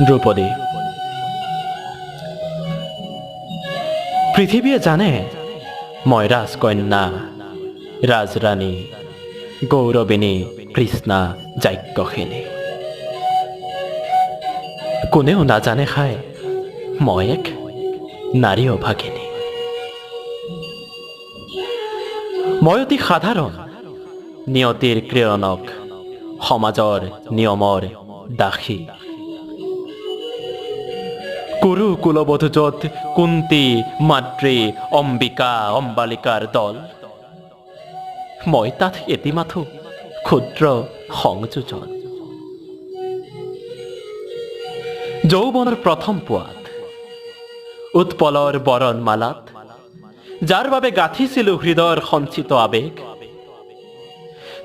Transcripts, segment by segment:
দ্ৰৌপদী। পৃথিৱীয়ে জানে মই ৰাজকন্যা, ৰাজৰাণী, গৌৰৱিনী, কৃষ্ণা, যাজ্ঞসিনী। কোনেও নাজানে খাই মই এক নাৰী অভাগিনী। মই অতি সাধাৰণ, নিয়তিৰ ক্ৰীড়নক, সমাজৰ নিয়মৰ দাসী। কুৰু কুলবধূ য'ত কুন্তী, মাতৃ, অম্বিকা, অম্বালিকাৰ দল, মই তাত এটি মাথো ক্ষুদ্ৰ সংযোজন। যৌৱনৰ প্ৰথম পুৱাত, উৎপলৰ বৰণমালাত, যাৰ বাবে গাঁঠিছিলো হৃদয়ৰ সঞ্চিত আবেগ,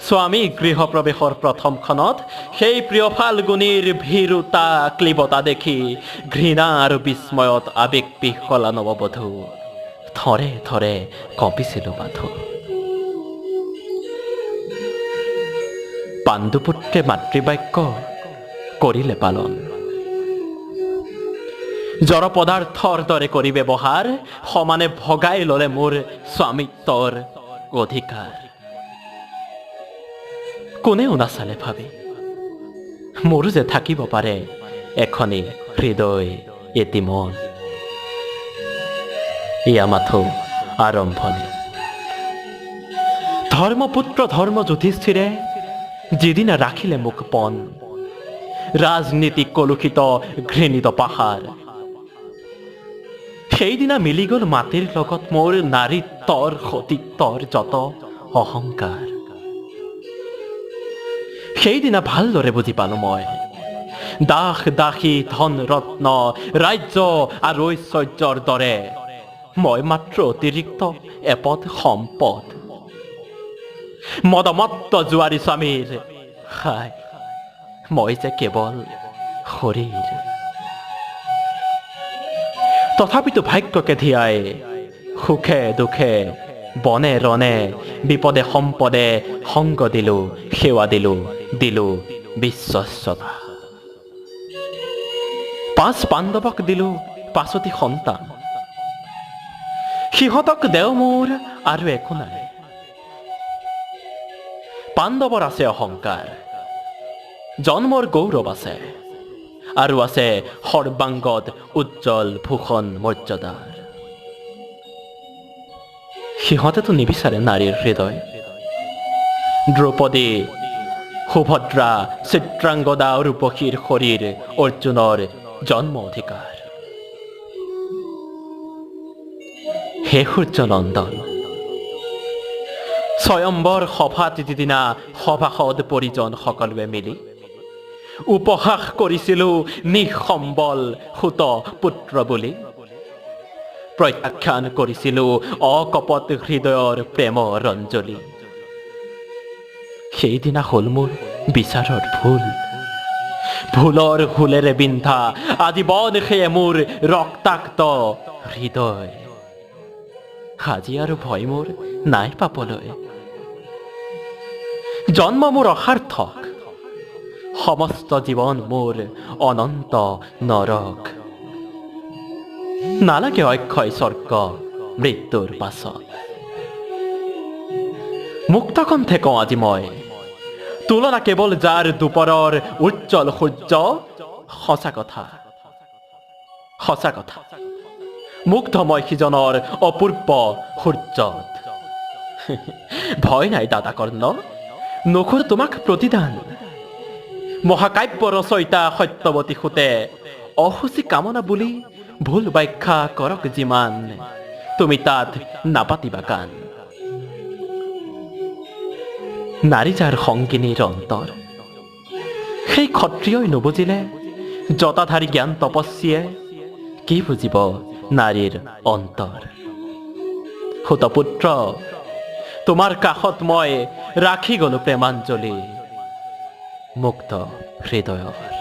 স্বামী গৃহপ্ৰৱেশৰ প্ৰথমখনত সেই প্ৰিয় ফাল্গুনীৰ ভীৰুতা ক্লীবতা দেখি ঘৃণা আৰু বিস্ময়ত আবেগ পিহলা নৱবধূ থৰে থৰে কঁপিছিলো মাথো। পাণ্ডুপুত্ৰে মাতৃবাক্য কৰিলে পালন, জড় পদাৰ্থৰ দৰে কৰি ব্যৱহাৰ, সমানে ভগাই ললে মোৰ স্বামিত্বৰ অধিকাৰ। কোনেও নাচালে ভাবি মোৰো যে থাকিব পাৰে এখনি হৃদয়, এটি মন। এয়া মাথো আৰম্ভণি। ধৰ্মপুত্ৰ ধৰ্ম যুধিষ্ঠিৰে যিদিনা ৰাখিলে মোক পণ, ৰাজনীতি কলুষিত ঘৃণিত পাহাৰ, সেইদিনা মিলি গ'ল মাটিৰ লগত মোৰ নাৰীত্বৰ সতীত্বৰ যত অহংকাৰ। সেইদিনা ভালদৰে বুজি পালো মই, দাস দাসী ধন ৰত্ন ৰাজ্য আৰু ঐশ্বৰ্যৰ দৰে মই মাত্ৰ অতিৰিক্ত এপদ সম্পদ। মদমত্ত জোৱাৰী স্বামীৰ হাই মই যে কেৱল শৰীৰ। তথাপিতো ভাগ্যকে ধিয়াই সুখে দুখে বনে ৰণে বিপদে সম্পদে সংগ দিলো, সেৱা দিলো, দিলো বিশ্বস্ততা। 5 পাণ্ডৱক দিলো 5টি সন্তান, সিহঁতক দেও মোৰ আৰু একো নাই। পাণ্ডৱৰ আছে অহংকাৰ, জন্মৰ গৌৰৱ আছে, আৰু আছে সৰ্বাংগত উজ্জ্বল ভূষণ মৰ্যাদাৰ। সিহঁতেতো নিবিচাৰে নাৰীৰ হৃদয়। দ্ৰৌপদী, সুভদ্ৰা, চিত্ৰাংগদা, ৰূপসীৰ শৰীৰ, অৰ্জুনৰ জন্ম অধিকাৰ। হে সূৰ্য নন্দন, স্বয়ম্বৰ সভাত যিদিনা সভাসদ পৰিজন সকলোৱে মিলি উপহাস কৰিছিলো নিঃসম্বল সুত পুত্ৰ বুলি, প্ৰত্যাখ্যান কৰিছিলো অকপট হৃদয়ৰ প্ৰেমৰ অঞ্জলি। সেইদিনা হ'ল মোৰ বিচাৰৰ ভুল, ভুলৰ হুলেৰে বিন্ধা আজীৱন সেয়ে মোৰ ৰক্তাক্ত হৃদয়। আজি আৰু ভয় মোৰ নাই পাবলৈ, জন্ম মোৰ অসাৰ্থক, সমস্ত জীৱন মোৰ অনন্ত নৰক। নালাগে অক্ষয় স্বৰ্গ মৃত্যুৰ পাছত। মুক্তকণ্ঠে কওঁ আজি মই, তুলনা কেৱল যাৰ দুপৰৰ উজ্জ্বল সূৰ্য। সঁচা কথা, সঁচা কথা, মুগ্ধ মই সিজনৰ অপূৰ্ব সূৰ্যত। ভয় নাই দাদা কৰ্ণ, নখৰ তোমাক প্ৰতিদান। মহাকাব্য ৰচয়িতা সত্যৱতী সুতে অসুচি কামনা বুলি ভুল ব্যাখ্যা কৰক যিমান, তুমি তাত নাপাতিবা কাণ। নাৰী যাৰ সংগিনীৰ অন্তৰ, সেই ক্ষত্ৰিয়ই নুবুজিলে জটাধাৰী জ্ঞান তপস্যীয়ে কি বুজিব নাৰীৰ অন্তৰ। সুতপুত্ৰ, তোমাৰ কাষত মই ৰাখি গলো প্ৰেমাঞ্জলি মুক্ত হৃদয়ৰ।